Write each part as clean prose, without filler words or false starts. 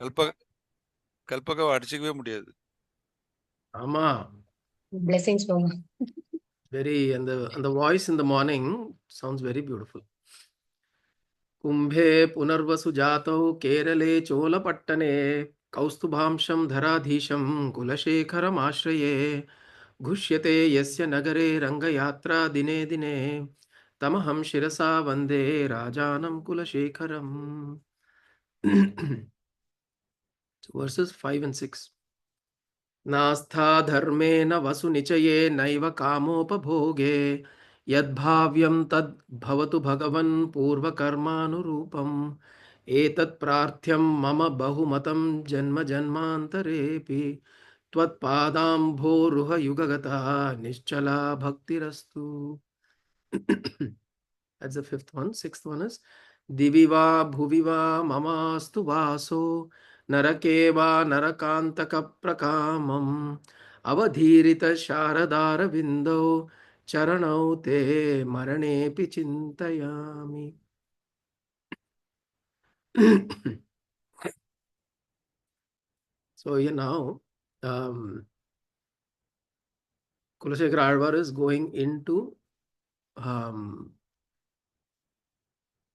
கல்பக கல்பகாவை அடிச்சுக்கவே முடியாது. ஆமா. Blessings, Mama. Very, and the voice in the morning sounds very beautiful. Kumbhe Punarvasu जातौ केरले चोलपट्टने कौस्तुभांशं धराधीशं कुलशेखरमाश्रये घुष्यते यस्य नगरे रङ्गयात्रा दिने दिने तमहं शिरसा वन्दे राजानं कुलशेखरम्. Verses 5 and 6. नास्था धर्मेण वसुनिचये नैव कामोपभोगे यद्भाव्यं तद् भवतु भगवन् पूर्वकर्मानुरूपम् एतत् प्रार्थ्यं मम बहुमतं जन्म जन्मान्तरेऽपि त्वत्पादाम्भोरुहयुगगता निश्चला भक्तिरस्तु. That's the fifth one. Sixth one is Divi va bhuvi va mamastu vaso narake va narakantaka prakamam avadhirita sharadara vindo charanau te maranepi chintayami. So here now Kulasekara Alvar is going into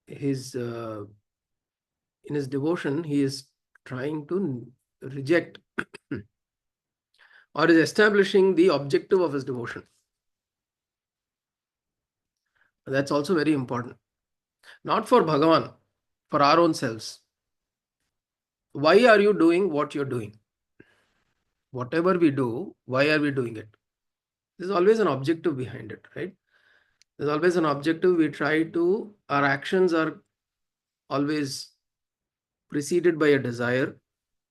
his in his devotion. He is trying to reject or is establishing the objective of his devotion. That's also very important. Not for Bhagavan, for our own selves. Why are you doing what you're doing? Whatever we do, why are we doing it? There's always an objective behind it, right? There's always an objective. We try to, our actions are always preceded by a desire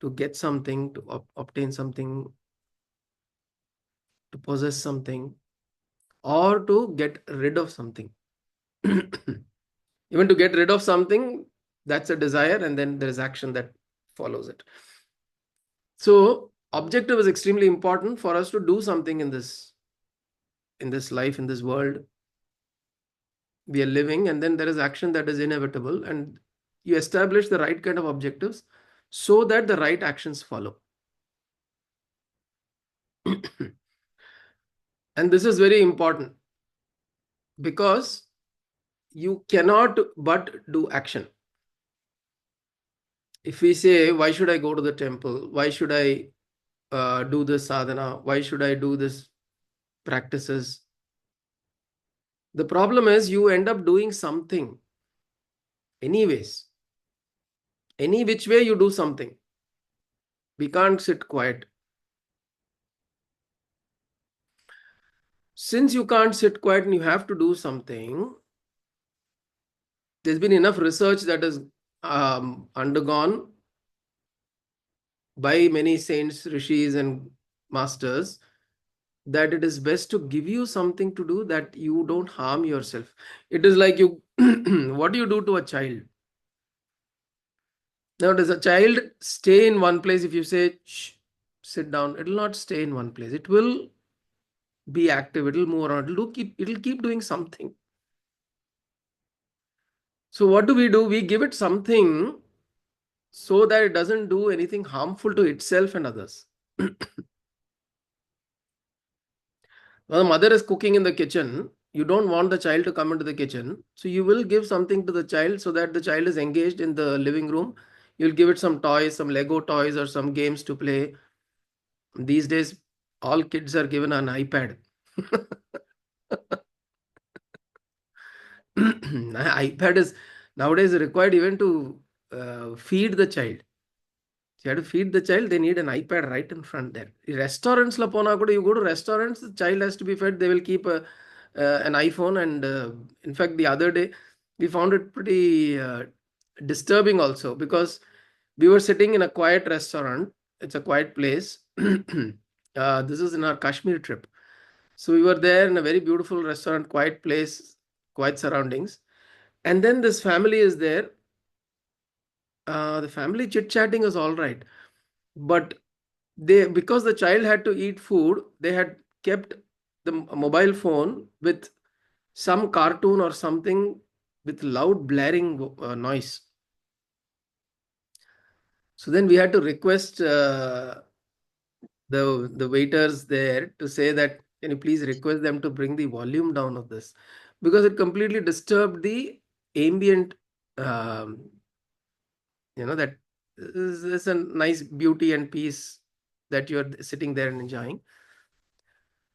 to get something, to obtain something, to possess something, or to get rid of something. Even to get rid of something, that's a desire, and then there is action that follows it. So objective is extremely important for us to do something in this life, in this world we are living, and then there is action that is inevitable, and you establish the right kind of objectives so that the right actions follow. And this is very important because you cannot but do action. If we say, why should I go to the temple? Why should I do this sadhana? Why should I do this practices? The problem is you end up doing something anyways. Any which way you do something. We can't sit quiet. Since you can't sit quiet and you have to do something, there's been enough research that is undergone by many saints, rishis, and masters that it is best to give you something to do that you don't harm yourself. It is like you, what do you do to a child? Now, does a child stay in one place? If you say, shh, sit down, it will not stay in one place. It will be active. It will move around. It will keep doing something. So what do? We give it something so that it doesn't do anything harmful to itself and others. Now, the mother is cooking in the kitchen. You don't want the child to come into the kitchen. So you will give something to the child so that the child is engaged in the living room. You'll give it some toys, some Lego toys or some games to play. These days, all kids are given an iPad. iPad is nowadays required even to feed the child. You have to feed the child, they need an iPad right in front there. Restaurants, you go to restaurants, the child has to be fed, they will keep an iPhone. And in fact, the other day, we found it pretty disturbing also because we were sitting in a quiet restaurant. It's a quiet place. This is in our Kashmir trip. So we were there in a very beautiful restaurant, quiet place, quiet surroundings. And then this family is there. The family chit-chatting is all right. But because the child had to eat food, they had kept the mobile phone with some cartoon or something with loud blaring noise. So then we had to request the waiters there to say that, can you please request them to bring the volume down of this, because it completely disturbed the ambient, um, that is a nice beauty and peace that you're sitting there and enjoying.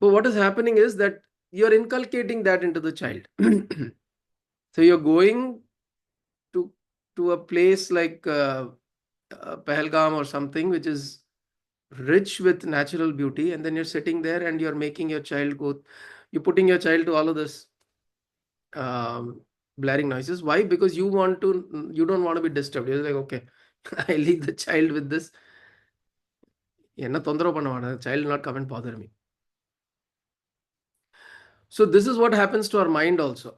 But what is happening is that you're inculcating that into the child. So you're going to a place like Pahalgam or something, which is rich with natural beauty, and then you're sitting there and you're making your child you're putting your child to all of this blaring noises. Why? Because you don't want to be disturbed. You're like, okay, I leave the child with this. என்ன தொந்தரவு பண்ண வேண்டாம். The child will not come and bother me. So this is what happens to our mind also.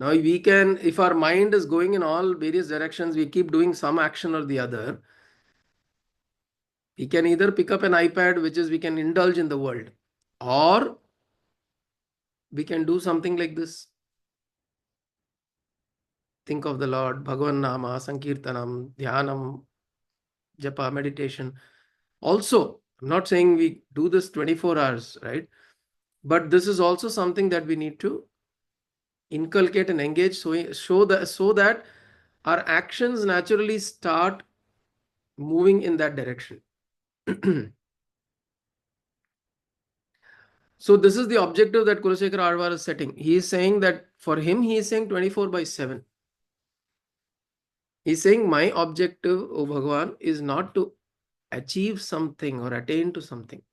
Now if our mind is going in all various directions, we keep doing some action or the other. We can either pick up an iPad, which is we can indulge in the world, or we can do something like this. Think of the Lord, Bhagavan Nama, Sankirtanam, Dhyanam, Japa, meditation. Also, I'm not saying we do this 24 hours, right? But this is also something that we need to inculcate and engage, so that our actions naturally start moving in that direction. So this is the objective that Kulasekara Alvar is setting. He is saying that for him, he is saying 24/7. He's saying my objective, O Bhagavan, is not to achieve something or attain to something.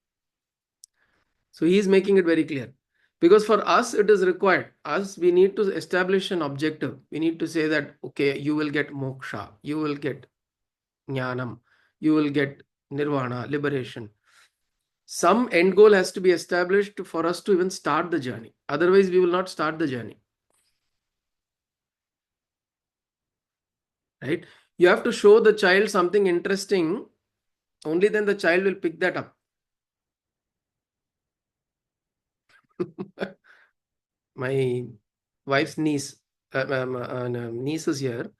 So he is making it very clear. Because for us, it is required. We need to establish an objective. We need to say that, okay, you will get moksha, you will get jnanam, you will get nirvana, liberation. Some end goal has to be established for us to even start the journey. Otherwise, we will not start the journey. Right? You have to show the child something interesting. Only then the child will pick that up. My wife's niece, niece is here.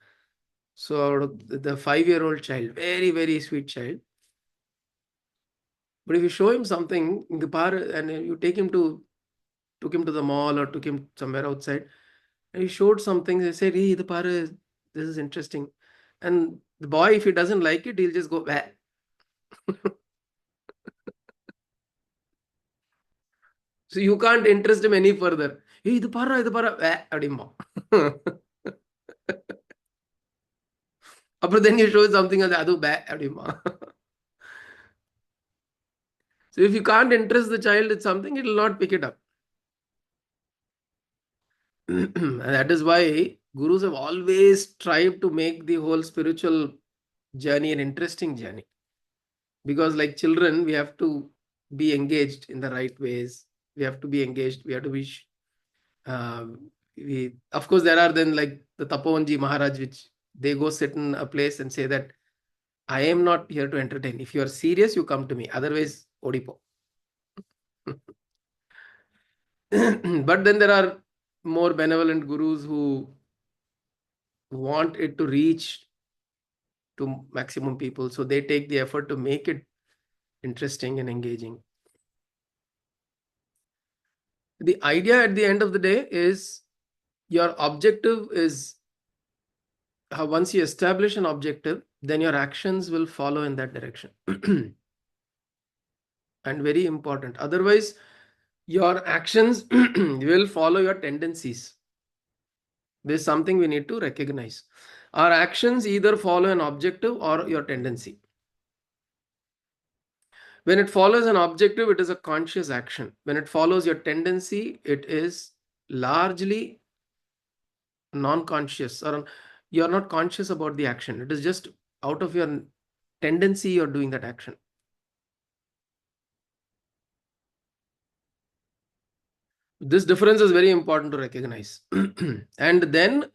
So the 5-year-old child, very, very sweet child. But if you show him something in the park and you took him to the mall or took him somewhere outside, and he showed something, they said, hey, this is interesting. And the boy, if he doesn't like it, he'll just go back. So you can't interest him any further. Hey, idu para, adimma. But then you show something else, adu back, adimma. So if you can't interest the child with something, it will not pick it up. And that is why gurus have always tried to make the whole spiritual journey an interesting journey. Because like children, we have to be engaged in the right ways. We have to be engaged. We have to be... of course, there are then like the Tapovanji Maharaj, which they go sit in a place and say that, I am not here to entertain. If you are serious, you come to me. Otherwise, Odipo. But then there are more benevolent gurus who want it to reach to maximum people. So they take the effort to make it interesting and engaging. The idea at the end of the day is your objective is, once you establish an objective, then your actions will follow in that direction. And very important. Otherwise, your actions will follow your tendencies. There's something we need to recognize. Our actions either follow an objective or your tendency. When it follows an objective, it is a conscious action. When it follows your tendency, it is largely non-conscious, or you're not conscious about the action. It is just out of your tendency, you're doing that action. This difference is very important to recognize. And then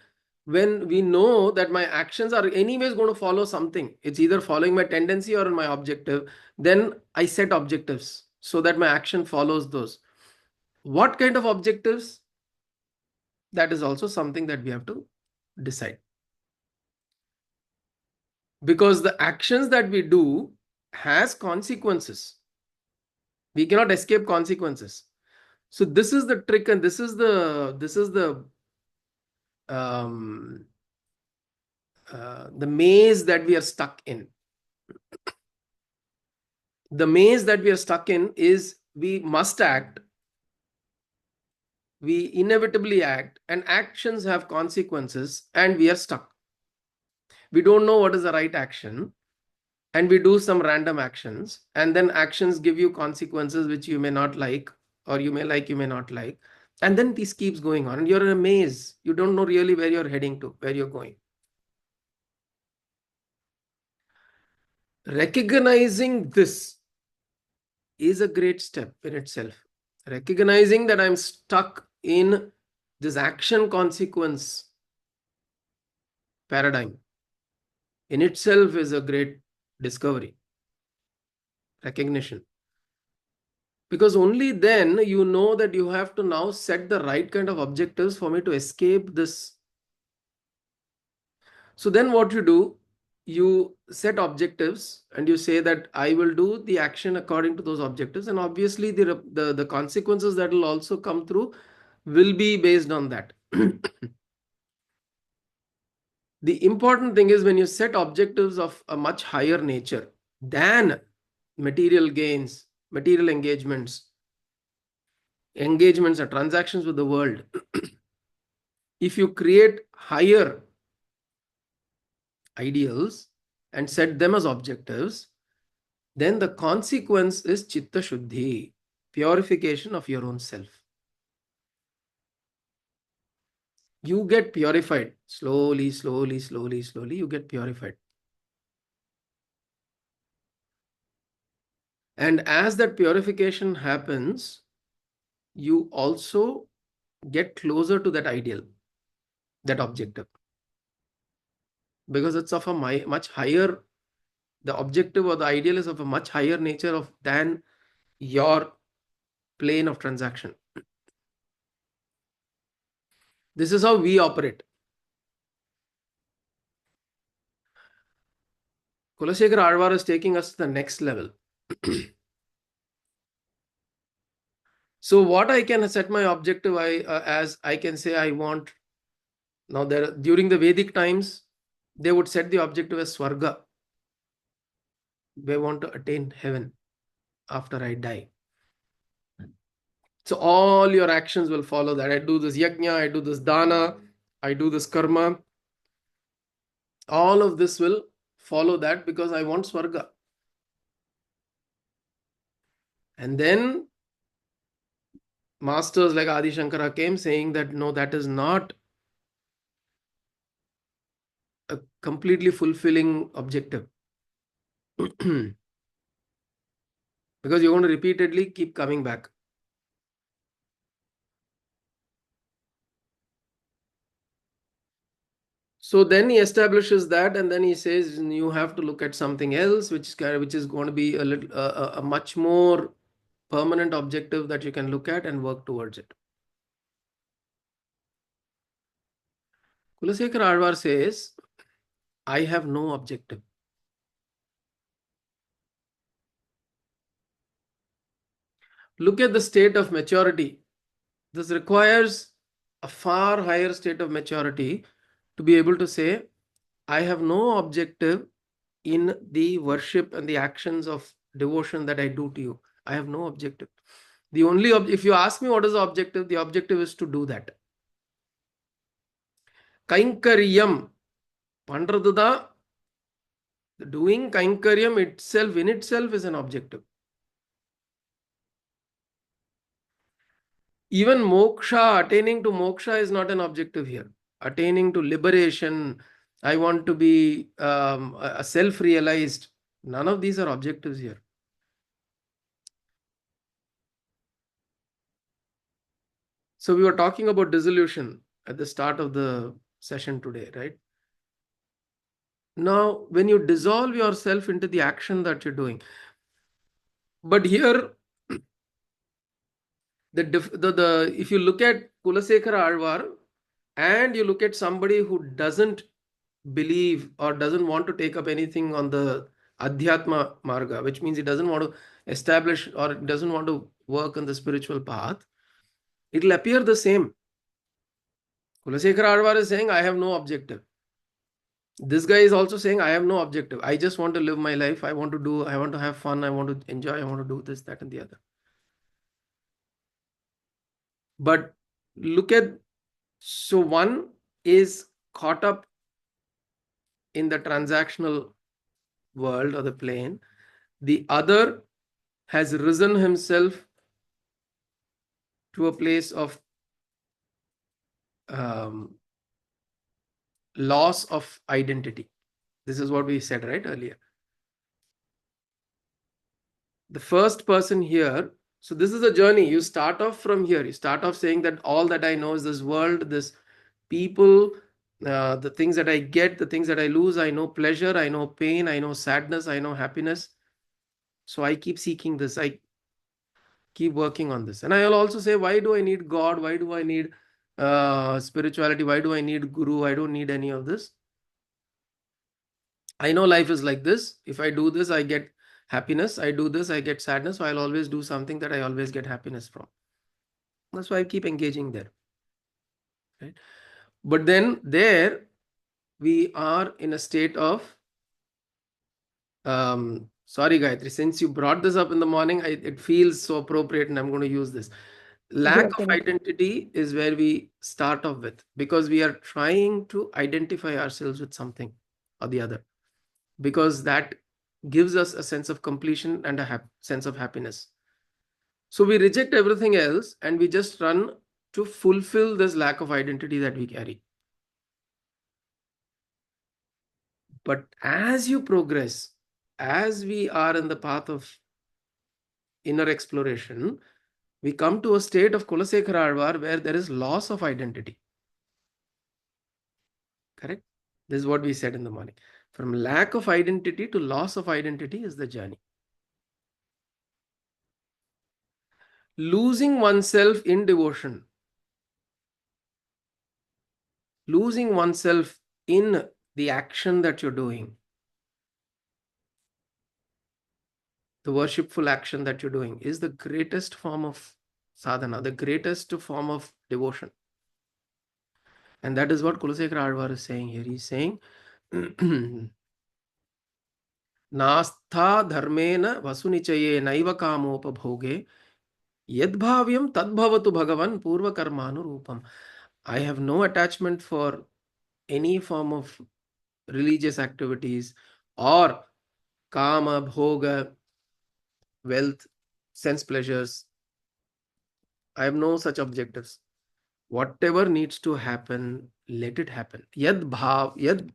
when we know that my actions are anyways going to follow something, it's either following my tendency or my objective, then I set objectives so that my action follows those. What kind of objectives? That is also something that we have to decide. because the actions that we do has consequences. We cannot escape consequences. So this is the trick, and this is the maze that we are stuck in. The maze that we are stuck in is we must act, we inevitably act, and actions have consequences, and we are stuck. We don't know what is the right action, and we do some random actions, and then actions give you consequences which you may not like, or you may like, you may not like, and then this keeps going on, and you're in a maze. You don't know really where you're heading to, where you're going. Recognizing this is a great step in itself. Recognizing that I'm stuck in this action consequence paradigm in itself is a great discovery, recognition. Because only then you know that you have to now set the right kind of objectives for me to escape this. So then what you do, you set objectives and you say that I will do the action according to those objectives, and obviously the consequences that will also come through will be based on that. The important thing is when you set objectives of a much higher nature than material gains, material engagements or transactions with the world, if you create higher ideals and set them as objectives, then the consequence is chitta shuddhi, purification of your own self. You get purified slowly, slowly, slowly, slowly. You get purified. And as that purification happens, you also get closer to that ideal, that objective, because it's of a much higher, the objective or the ideal is of a much higher nature than your plane of transaction. This is how we operate. Kulasekara Alvar is taking us to the next level. So what I can set my objective as I can say I want. Now during the Vedic times, they would set the objective as Swarga. They want to attain heaven after I die. So all your actions will follow that. I do this yajna, I do this dana, I do this karma. All of this will follow that because I want Swarga. And then masters like Adi Shankara came saying that no, that is not a completely fulfilling objective. Because you're going to repeatedly keep coming back. So then he establishes that, and then he says you have to look at something else, which is going to be a much more permanent objective that you can look at and work towards it. Kulasekara Alvar says, I have no objective. Look at the state of maturity. This requires a far higher state of maturity to be able to say, I have no objective in the worship and the actions of devotion that I do to you. I have no objective. The only, if you ask me what is the objective is to do that. Kainkaryam, pandradudha, doing kainkaryam itself, in itself is an objective. Even moksha, attaining to moksha is not an objective here. Attaining to liberation, I want to be a self-realized. None of these are objectives here. So we were talking about dissolution at the start of the session today, right? Now, when you dissolve yourself into the action that you're doing, but here, if you look at Kulasekara Alvar and you look at somebody who doesn't believe or doesn't want to take up anything on the Adhyatma Marga, which means he doesn't want to establish or doesn't want to work on the spiritual path, it'll appear the same. Kulasekara Alvar is saying, I have no objective. This guy is also saying, I have no objective. I just want to live my life. I want to have fun. I want to enjoy. I want to do this, that, and the other. But look at, so one is caught up in the transactional world or the plane. The other has risen himself to a place of loss of identity. This is what we said right earlier. The first person here, so this is a journey. You start off from here. You start off saying that all that I know is this world, this people, the things that I get, the things that I lose. I know pleasure, I know pain, I know sadness, I know happiness. So I keep seeking this. I keep working on this. And I'll also say, why do I need God? Why do I need spirituality? Why do I need guru? I don't need any of this. I know life is like this. If I do this, I get happiness. I do this, I get sadness. So I'll always do something that I always get happiness from. That's why I keep engaging there. Right? But then there we are in a state of, sorry Gayatri, since you brought this up in the morning, it feels so appropriate and I'm going to use this. Lack of Definitely. identity is where we start off with, because we are trying to identify ourselves with something or the other, because that gives us a sense of completion and a sense of happiness. So we reject everything else and we just run to fulfill this lack of identity that we carry. But as you progress, as we are in the path of inner exploration, we come to a state of Kulasekara Alvar where there is loss of identity. Correct? This is what we said in the morning. From lack of identity to loss of identity is the journey. Losing oneself in devotion, losing oneself in the action that you're doing, the worshipful action that you're doing, is the greatest form of sadhana, the greatest form of devotion. And that is what Kulasekara Alvar is saying here. He's saying, Nastha dharmena vasunichaye naiva kamopabhoge yadbhavyam tadbhavatu bhagavan purva karmanu rupam. I have no attachment for any form of religious activities or kama, bhoga, wealth, sense pleasures. I have no such objectives. Whatever needs to happen, let it happen. Yad bhavyam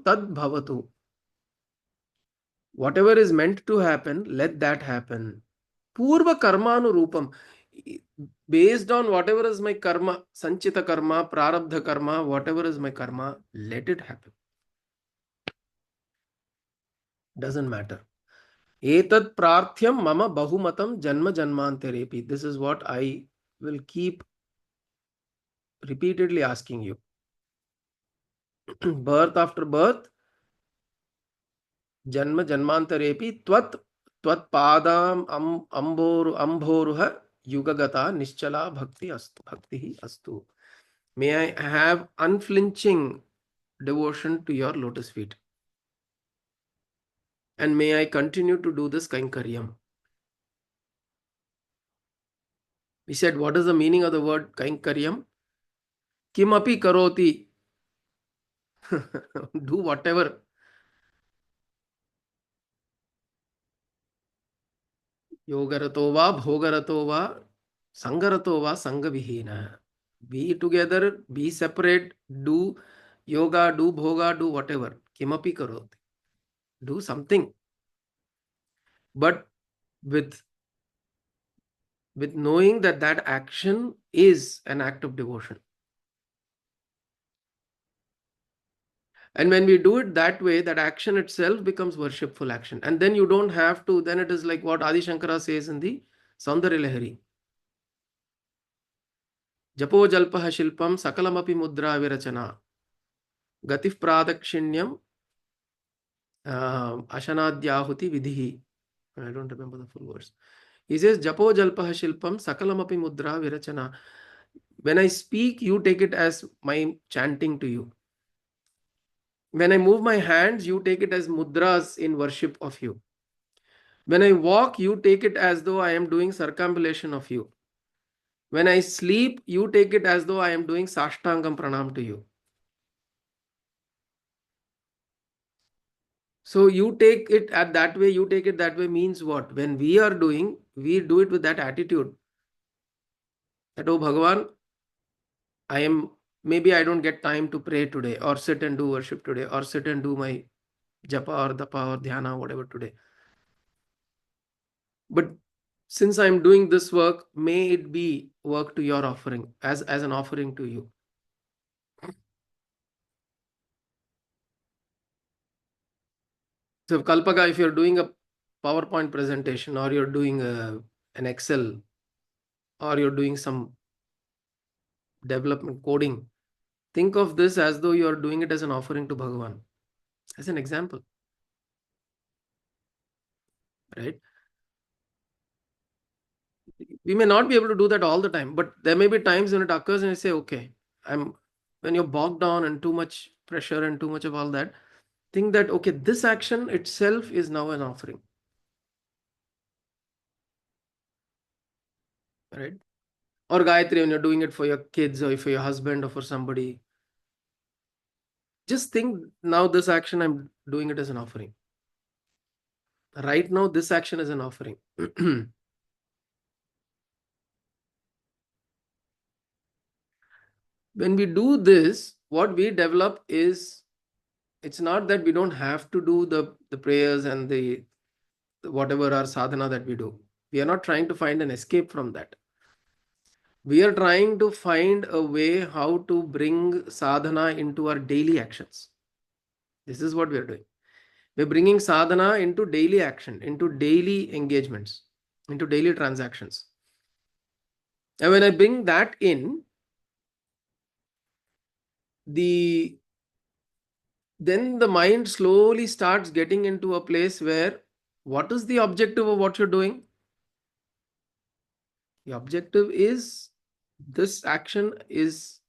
tad bhavatu. Whatever is meant to happen, let that happen. Purva karmanu rupam. Based on whatever is my karma, sanchita karma, prarabdha karma, whatever is my karma, let it happen. Doesn't matter. Etat prarthyam mama bahumatam janma janmantarepi. This is what I will keep repeatedly asking you. Birth after birth, janma janmantarepi twat padam ambhoruha yugagata nischala bhakti astu. May I have unflinching devotion to your lotus feet. And may I continue to do this kainkaryam. We said, what is the meaning of the word kainkaryam? Kimapi karoti. Do whatever. Yogarato va, bhogarato va, sangarato va, sangavihina. Be together, be separate, do yoga, do bhoga, do whatever. Kimapi karoti. Do something. But with knowing that that action is an act of devotion. And when we do it that way, that action itself becomes worshipful action. And then you don't have to, then it is like what Adi Shankara says in the Saundarya Lahari. Japo jalpaha shilpam sakalamapi mudra virachana. gatif pradakshinyam ashanadyahuti vidhi. I don't remember the full words. He says, Japo jalpah shilpam sakalamapi mudra virachana. When I speak, you take it as my chanting to you. When I move my hands, you take it as mudras in worship of you. When I walk, you take it as though I am doing circumambulation of you. When I sleep, you take it as though I am doing sashtangam pranam to you. So you take it at that way, you take it that way means what? When we are doing, we do it with that attitude that, oh Bhagavan, maybe I don't get time to pray today, or sit and do worship today, or sit and do my japa or dapa or dhyana, whatever today. But since I'm doing this work, may it be work to your offering, as an offering to you. So Kalpaka, if you're doing a PowerPoint presentation, or you're doing an Excel, or you're doing some development coding, think of this as though you're doing it as an offering to Bhagavan, as an example, right? We may not be able to do that all the time, but there may be times when it occurs and you say, okay, when you're bogged down and too much pressure and too much of all that, think that, okay, this action itself is now an offering, right? Or Gayatri, when you're doing it for your kids or for your husband or for somebody, just think, now this action, I'm doing it as an offering. Right now, this action is an offering. When we do this, what we develop is, it's not that we don't have to do the prayers and the whatever our sadhana that we do. We are not trying to find an escape from that. We are trying to find a way how to bring sadhana into our daily actions. This is what we are doing. We're bringing sadhana into daily action, into daily engagements, into daily transactions. And when I bring that in, then the mind slowly starts getting into a place where, what is the objective of what you're doing? The objective is, this action is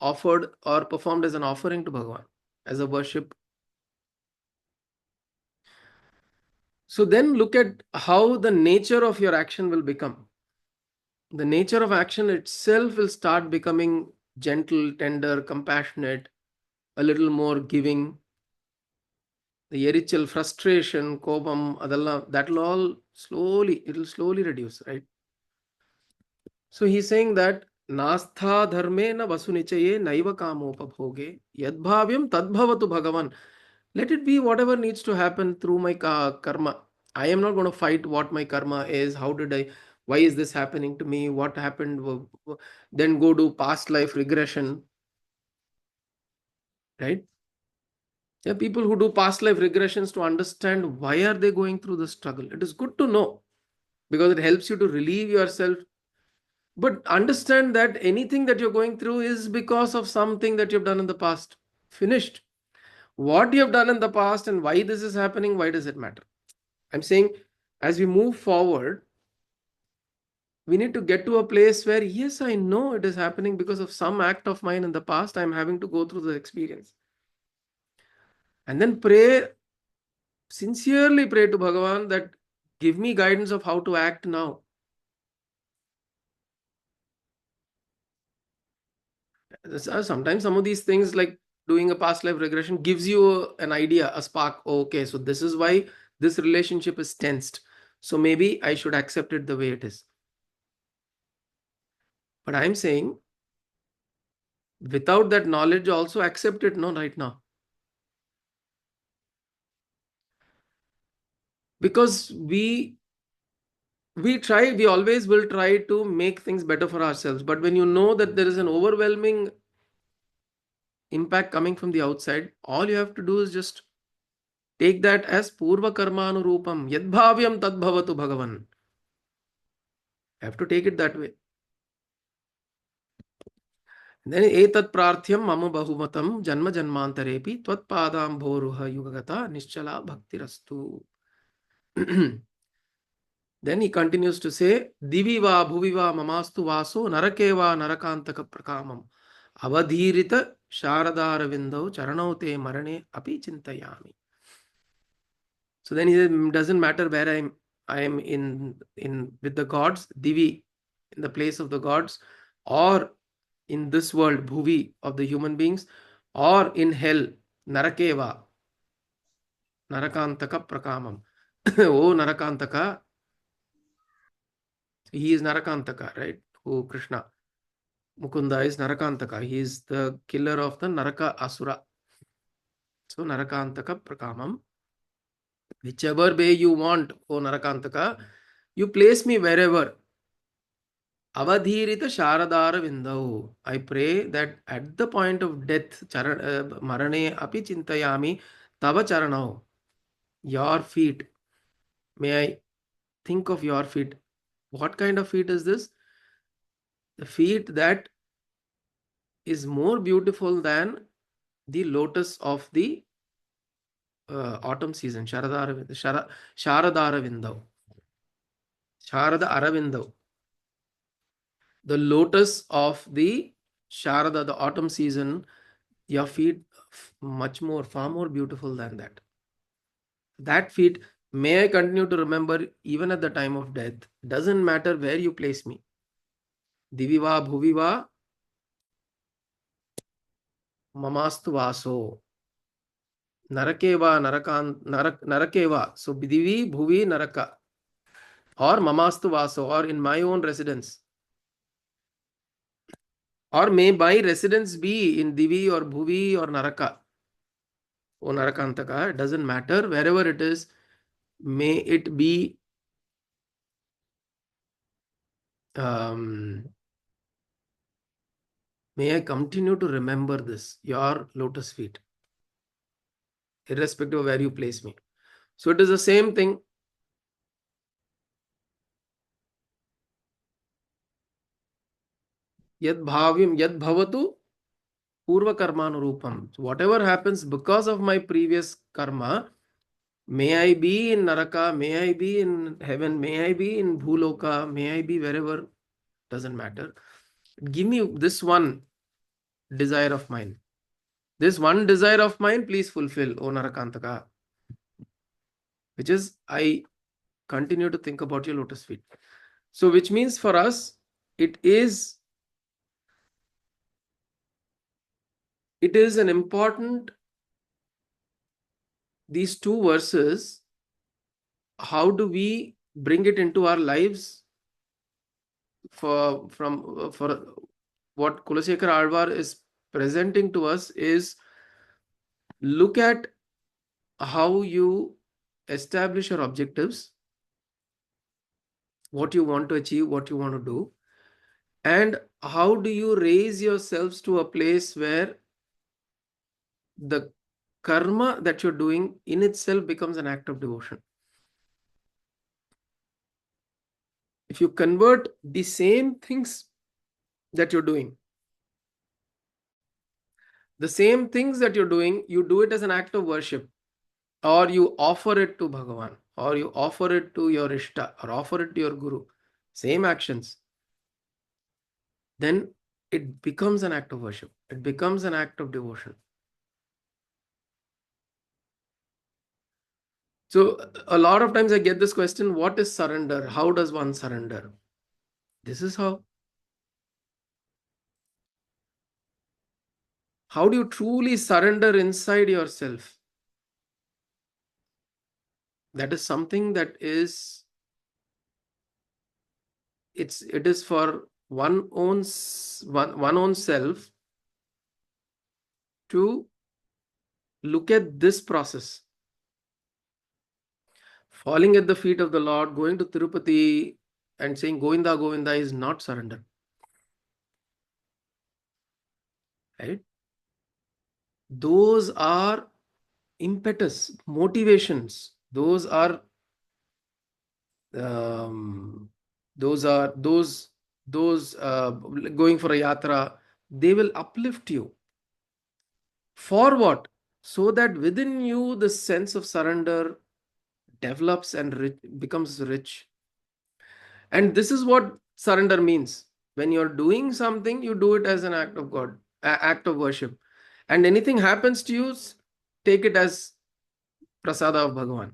offered or performed as an offering to Bhagavan, as a worship. So then look at how the nature of your action will become. The nature of action itself will start becoming gentle, tender, compassionate, a little more giving. The erichal, frustration, kobam, adalla, that will all slowly reduce, right? So he's saying that nastha dharme na vasunichaye naiva kamopabhoge yadbhavyam tadbhavatu bhagavan. Let it be whatever needs to happen through my karma. I am not going to fight what my karma is. Why is this happening to me? What happened? Then go do past life regression, right? There are people who do past life regressions to understand why are they going through the struggle. It is good to know, because it helps you to relieve yourself. But understand that anything that you're going through is because of something that you've done in the past. Finished. What you have done in the past and why this is happening, why does it matter? I'm saying, as we move forward, we need to get to a place where, yes, I know it is happening because of some act of mine in the past. I'm having to go through the experience. And then sincerely pray to Bhagavan that, give me guidance of how to act now. Sometimes some of these things, like doing a past life regression, gives you an idea, a spark. Okay, so this is why this relationship is tensed. So maybe I should accept it the way it is. But I'm saying, without that knowledge, also accept it, no, right now. Because we always will try to make things better for ourselves. But when you know that there is an overwhelming impact coming from the outside, all you have to do is just take that as purva karma anurupam, yadbhavyam tadbhavatu bhagavan. You have to take it that way. then etat prarthyam mama bahumatam janma janmantarepi tvat padam bhoruha yugagata nischala bhaktirastu. Then he continues to say, Divi va bhuvi va mamastu vaso narake va narakantaka prakamam avadhirita sharadara vindau charanau te marane api chintayami. So then he says, doesn't matter where I am in with the gods, Divi, in the place of the gods, or in this world, Bhuvi, of the human beings, or in hell, Narakeva, Narakantaka Prakamam. Oh, Narakantaka, he is Narakantaka, right? Oh, Krishna. Mukunda is Narakantaka. He is the killer of the Naraka Asura. So, Narakantaka Prakamam. Whichever way you want, O Narakantaka, you place me wherever. Avadhirita Sharadara Vindau. I pray that at the point of death, Marane Api Chintayami Tava Charanau. Your feet. May I think of your feet? What kind of feet is this? The feet that is more beautiful than the lotus of the autumn season. Sharadara Vindau. Sharada Aravindau. The lotus of the Sharada, the autumn season, your feet far more beautiful than that. That feet, may I continue to remember even at the time of death. Doesn't matter where you place me. Diviva Bhuviva Mamastu Vaso. Narakeva Narakeva. So Divi Bhuvi Naraka. Or Mamastu Vaso, or in my own residence. Or may my residence be in Divi or Bhuvi or Naraka. O Narakantaka, it doesn't matter. Wherever it is, may it be may I continue to remember this, your lotus feet, irrespective of where you place me. So it is the same thing. Yad bhavyam yad bhavatu purva karmanurupam. So whatever happens because of my previous karma, may I be in Naraka, may I be in heaven, may I be in Bhuloka, may I be wherever, doesn't matter. Give me this one desire of mine. This one desire of mine, please fulfill, O Narakantaka. Which is, I continue to think about your lotus feet. So, which means for us, it is an important, these two verses, how do we bring it into our lives for what Kulasekar Alvar is presenting to us is, look at how you establish your objectives, what you want to achieve, what you want to do, and how do you raise yourselves to a place where the karma that you're doing in itself becomes an act of devotion. If you convert the same things that you're doing, you do it as an act of worship, or you offer it to Bhagavan, or you offer it to your Ishta, or offer it to your Guru, same actions, then it becomes an act of worship. It becomes an act of devotion. So a lot of times I get this question, what is surrender? How does one surrender? This is how. How do you truly surrender inside yourself? That is something that is, it is for one own self to look at this process. Falling at the feet of the Lord, going to Tirupati and saying Govinda, Govinda is not surrender. Right? Those are impetus, motivations. Those are going for a yatra, they will uplift you. For what? So that within you the sense of surrender develops and becomes rich. And this is what surrender means. When you're doing something, you do it as an act of God, act of worship. And anything happens to you, take it as prasada of Bhagavan.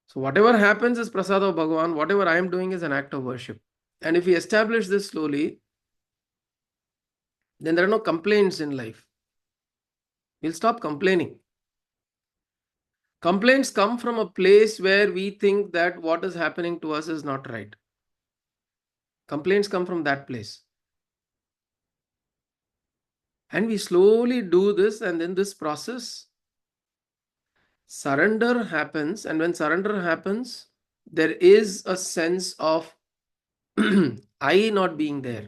So whatever happens is prasada of Bhagavan. Whatever I am doing is an act of worship. And if we establish this slowly, then there are no complaints in life. We'll stop complaining. Complaints come from a place where we think that what is happening to us is not right. Complaints come from that place. And we slowly do this, and then this process, surrender happens. And when surrender happens, there is a sense of I not being there,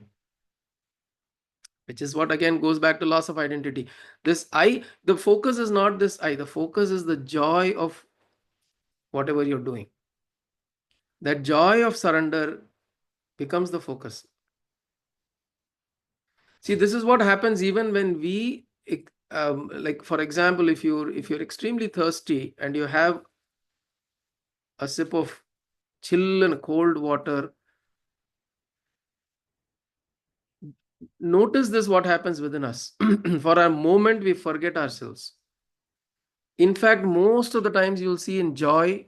which is what again goes back to loss of identity. This I, the focus is not this I, the focus is the joy of whatever you're doing. That joy of surrender becomes the focus. See, this is what happens even when we, like for example, if you're extremely thirsty and you have a sip of chill and cold water, notice this, what happens within us. For a moment, we forget ourselves. In fact, most of the times you'll see in joy,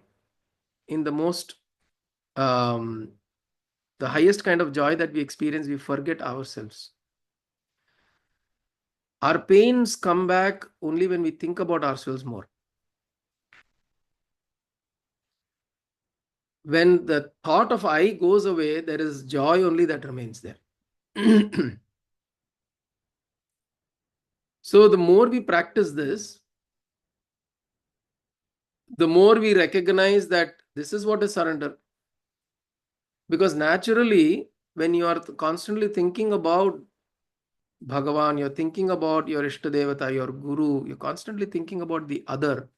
in the most, the highest kind of joy that we experience, we forget ourselves. Our pains come back only when we think about ourselves more. When the thought of I goes away, there is joy only that remains there. So the more we practice this, the more we recognize that this is what is surrender. Because naturally, when you are constantly thinking about Bhagavan, you're thinking about your Ishtadevata, your Guru, you're constantly thinking about the other,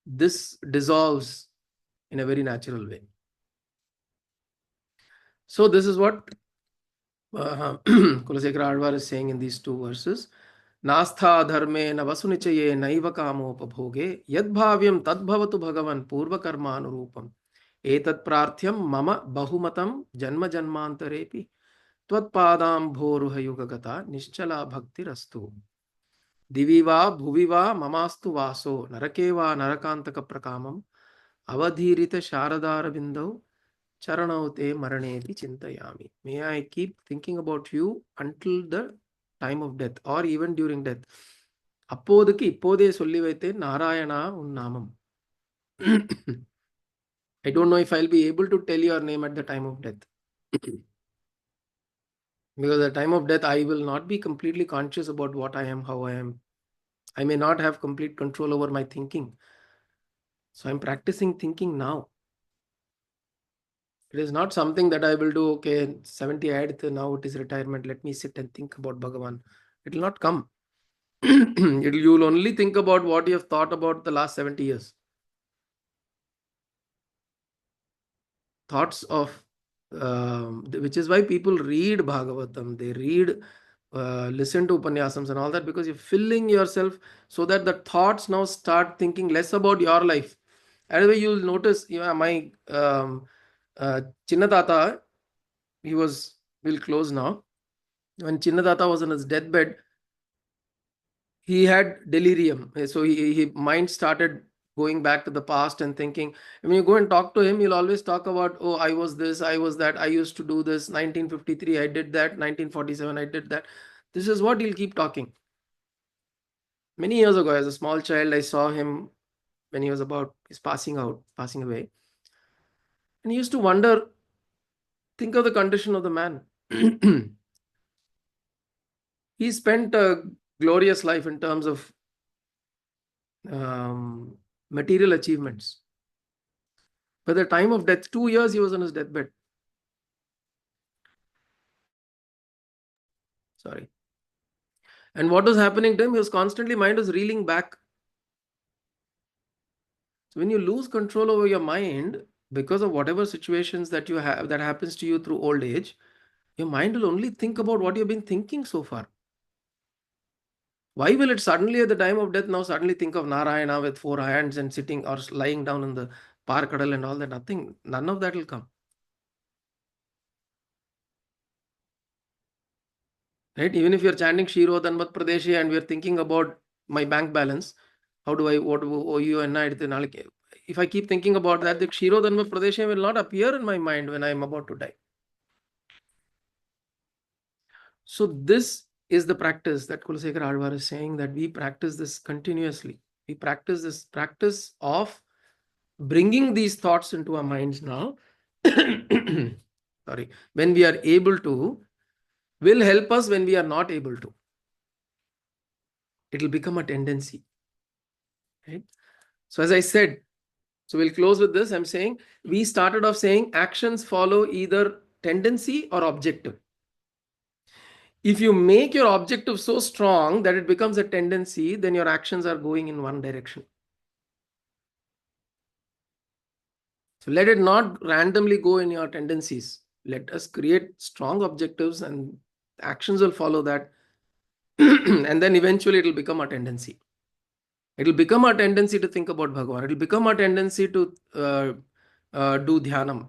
this dissolves in a very natural way. So this is what Kulasekara Alvar is saying in these two verses. Nastha dharme navasunichaye naiva kamopabhoge yadbhavyam tadbhavatu bhagavan purva karma anurupam etat prarthyam mama bahumatam janma janmantarepi tvat bhoruha yugagata nischala bhakti rastu diviva bhuviva mamastu vaso narakeva narakantaka prakamam avadhirita sharadara bindau Charanaute Maranepi Chintayami. May I keep thinking about you until the time of death or even during death. அப்போதுக்கு இப்போதே சொல்லி வைத்தேன் நாராயணா உன் நாமம். I don't know if I'll be able to tell your name at the time of death. Because at the time of death, I will not be completely conscious about what I am, how I am. I may not have complete control over my thinking. So I'm practicing thinking now. It is not something that I will do, okay, 78th, now it is retirement, let me sit and think about Bhagavan. It will not come. You will only think about what you have thought about the last 70 years. Thoughts of, which is why people read Bhagavatam, they read, listen to Upanyasams and all that, because you're filling yourself so that the thoughts now start thinking less about your life. Anyway, you'll notice, my Chinnatata, we'll close now. When Chinnatata was on his deathbed, he had delirium. So he mind started going back to the past and thinking. When you go and talk to him, he'll always talk about, oh, I was this, I was that, I used to do this, 1953, I did that, 1947, I did that. This is what he'll keep talking. Many years ago, as a small child, I saw him when he's passing away. And he used to wonder, think of the condition of the man. He spent a glorious life in terms of material achievements. By the time of death, 2 years he was on his deathbed. Sorry. And what was happening to him? He was constantly, mind was reeling back. So when you lose control over your mind, because of whatever situations that you have, that happens to you through old age, Your mind will only think about what you've been thinking so far. Why will it suddenly at the time of death now suddenly think of Narayana with 4 hands and sitting or lying down in the Parkadal and all that? Nothing, none of that will come. Right? Even if you're chanting Shiro Dhanvat Pradeshi and we're thinking about my bank balance, what do owe you and if I keep thinking about that, the Shiro Dhanvat Pradeshi will not appear in my mind when I'm about to die. So this is the practice that Kulasekara Alvar is saying, that we practice this continuously. We practice this practice of bringing these thoughts into our minds now. Sorry, when we are able to, will help us when we are not able to. It will become a tendency. Right? So as I said, so we'll close with this. I'm saying we started off saying actions follow either tendency or objective. If you make your objective so strong that it becomes a tendency, then your actions are going in one direction. So let it not randomly go in your tendencies. Let us create strong objectives and actions will follow that. And then eventually it will become a tendency. It will become a tendency to think about Bhagavan. It will become a tendency to do dhyanam.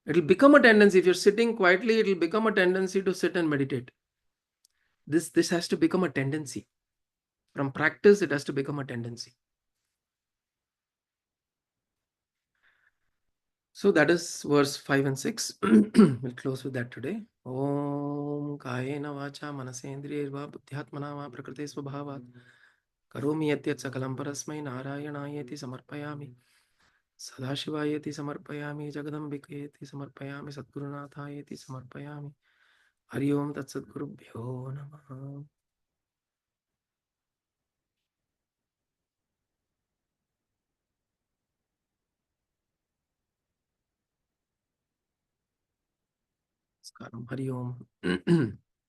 It will become a tendency. If you're sitting quietly, it will become a tendency to sit and meditate. This has to become a tendency. From practice, it has to become a tendency. So that is verse 5 and 6. We'll close with that today. Om kayena vacha manasendriyarva buddhyatmana va prakriti svabhavat karomi yatyat sakalam parasmai narayanayeti samarpayami sadashivayeti samarpayami jagadambikayeti samarpayami sadgurunathayeti samarpayami hari om tat sadgurubhyo namah. Hari om.